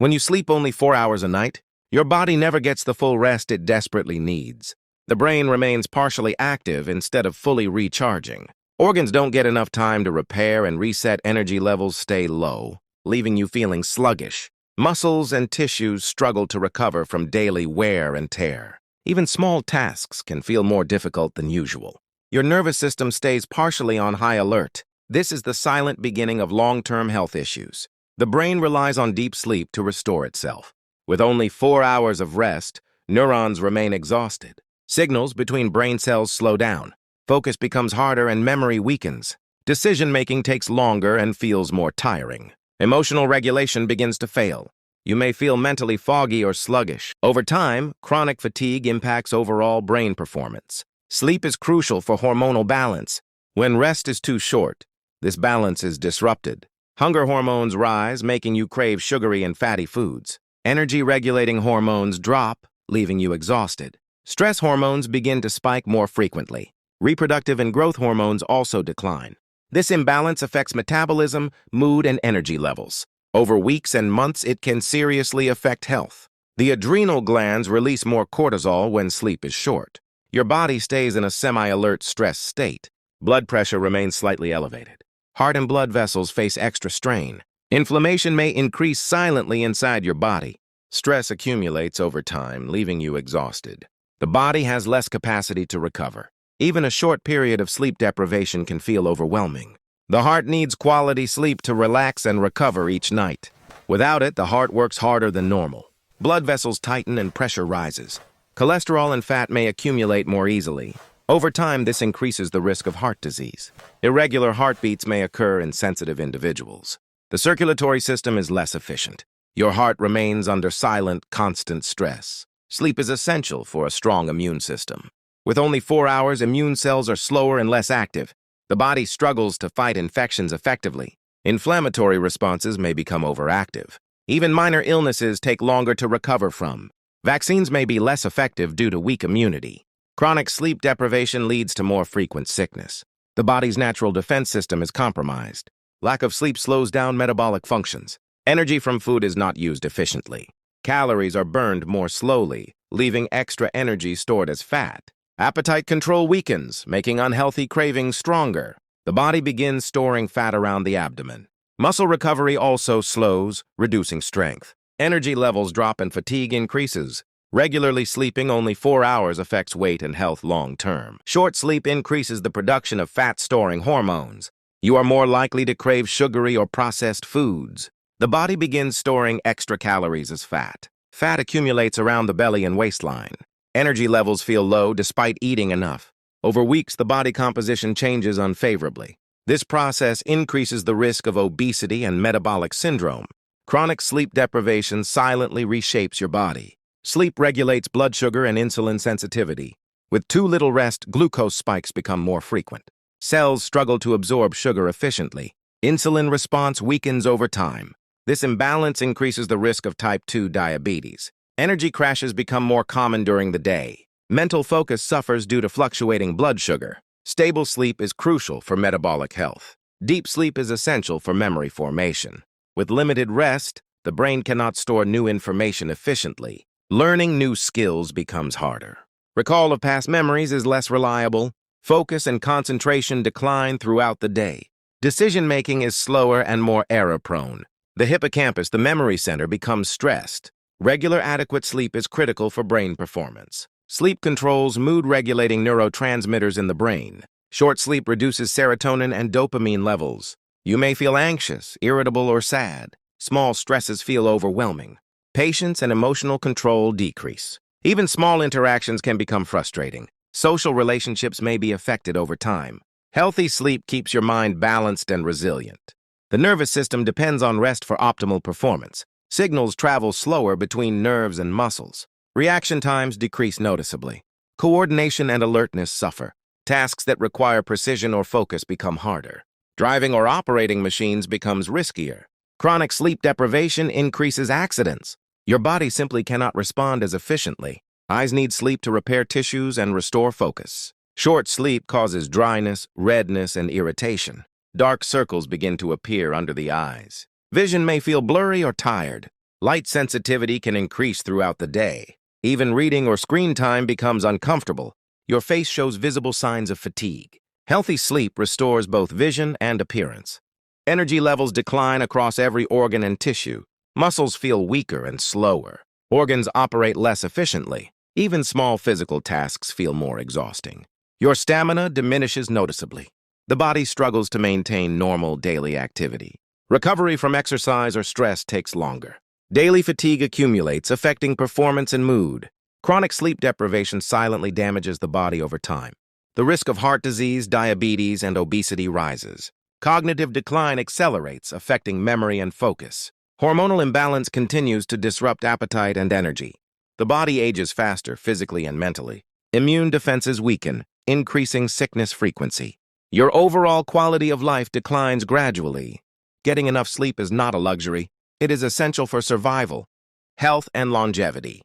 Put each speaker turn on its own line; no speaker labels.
When you sleep only 4 hours a night, your body never gets the full rest it desperately needs. The brain remains partially active instead of fully recharging. Organs don't get enough time to repair and reset. Energy levels stay low, leaving you feeling sluggish. Muscles and tissues struggle to recover from daily wear and tear. Even small tasks can feel more difficult than usual. Your nervous system stays partially on high alert. This is the silent beginning of long-term health issues. The brain relies on deep sleep to restore itself. With only 4 hours of rest, neurons remain exhausted. Signals between brain cells slow down. Focus becomes harder and memory weakens. Decision-making takes longer and feels more tiring. Emotional regulation begins to fail. You may feel mentally foggy or sluggish. Over time, chronic fatigue impacts overall brain performance. Sleep is crucial for hormonal balance. When rest is too short, this balance is disrupted. Hunger hormones rise, making you crave sugary and fatty foods. Energy-regulating hormones drop, leaving you exhausted. Stress hormones begin to spike more frequently. Reproductive and growth hormones also decline. This imbalance affects metabolism, mood, and energy levels. Over weeks and months, it can seriously affect health. The adrenal glands release more cortisol when sleep is short. Your body stays in a semi-alert stress state. Blood pressure remains slightly elevated. Heart and blood vessels face extra strain. Inflammation may increase silently inside your body. Stress accumulates over time, leaving you exhausted. The body has less capacity to recover. Even a short period of sleep deprivation can feel overwhelming. The heart needs quality sleep to relax and recover each night. Without it, the heart works harder than normal. Blood vessels tighten and pressure rises. Cholesterol and fat may accumulate more easily. Over time, this increases the risk of heart disease. Irregular heartbeats may occur in sensitive individuals. The circulatory system is less efficient. Your heart remains under silent, constant stress. Sleep is essential for a strong immune system. With only 4 hours, immune cells are slower and less active. The body struggles to fight infections effectively. Inflammatory responses may become overactive. Even minor illnesses take longer to recover from. Vaccines may be less effective due to weak immunity. Chronic sleep deprivation leads to more frequent sickness. The body's natural defense system is compromised. Lack of sleep slows down metabolic functions. Energy from food is not used efficiently. Calories are burned more slowly, leaving extra energy stored as fat. Appetite control weakens, making unhealthy cravings stronger. The body begins storing fat around the abdomen. Muscle recovery also slows, reducing strength. Energy levels drop and fatigue increases. Regularly sleeping only 4 hours affects weight and health long-term. Short sleep increases the production of fat-storing hormones. You are more likely to crave sugary or processed foods. The body begins storing extra calories as fat. Fat accumulates around the belly and waistline. Energy levels feel low despite eating enough. Over weeks, the body composition changes unfavorably. This process increases the risk of obesity and metabolic syndrome. Chronic sleep deprivation silently reshapes your body. Sleep regulates blood sugar and insulin sensitivity. With too little rest, glucose spikes become more frequent. Cells struggle to absorb sugar efficiently. Insulin response weakens over time. This imbalance increases the risk of type 2 diabetes. Energy crashes become more common during the day. Mental focus suffers due to fluctuating blood sugar. Stable sleep is crucial for metabolic health. Deep sleep is essential for memory formation. With limited rest, the brain cannot store new information efficiently. Learning new skills becomes harder. Recall of past memories is less reliable. Focus and concentration decline throughout the day. Decision-making is slower and more error-prone. The hippocampus, the memory center, becomes stressed. Regular adequate sleep is critical for brain performance. Sleep controls mood-regulating neurotransmitters in the brain. Short sleep reduces serotonin and dopamine levels. You may feel anxious, irritable, or sad. Small stresses feel overwhelming. Patience and emotional control decrease. Even small interactions can become frustrating. Social relationships may be affected over time. Healthy sleep keeps your mind balanced and resilient. The nervous system depends on rest for optimal performance. Signals travel slower between nerves and muscles. Reaction times decrease noticeably. Coordination and alertness suffer. Tasks that require precision or focus become harder. Driving or operating machines becomes riskier. Chronic sleep deprivation increases accidents. Your body simply cannot respond as efficiently. Eyes need sleep to repair tissues and restore focus. Short sleep causes dryness, redness, and irritation. Dark circles begin to appear under the eyes. Vision may feel blurry or tired. Light sensitivity can increase throughout the day. Even reading or screen time becomes uncomfortable. Your face shows visible signs of fatigue. Healthy sleep restores both vision and appearance. Energy levels decline across every organ and tissue. Muscles feel weaker and slower. Organs operate less efficiently. Even small physical tasks feel more exhausting. Your stamina diminishes noticeably. The body struggles to maintain normal daily activity. Recovery from exercise or stress takes longer. Daily fatigue accumulates, affecting performance and mood. Chronic sleep deprivation silently damages the body over time. The risk of heart disease, diabetes, and obesity rises. Cognitive decline accelerates, affecting memory and focus. Hormonal imbalance continues to disrupt appetite and energy. The body ages faster physically and mentally. Immune defenses weaken, increasing sickness frequency. Your overall quality of life declines gradually. Getting enough sleep is not a luxury. It is essential for survival, health, and longevity.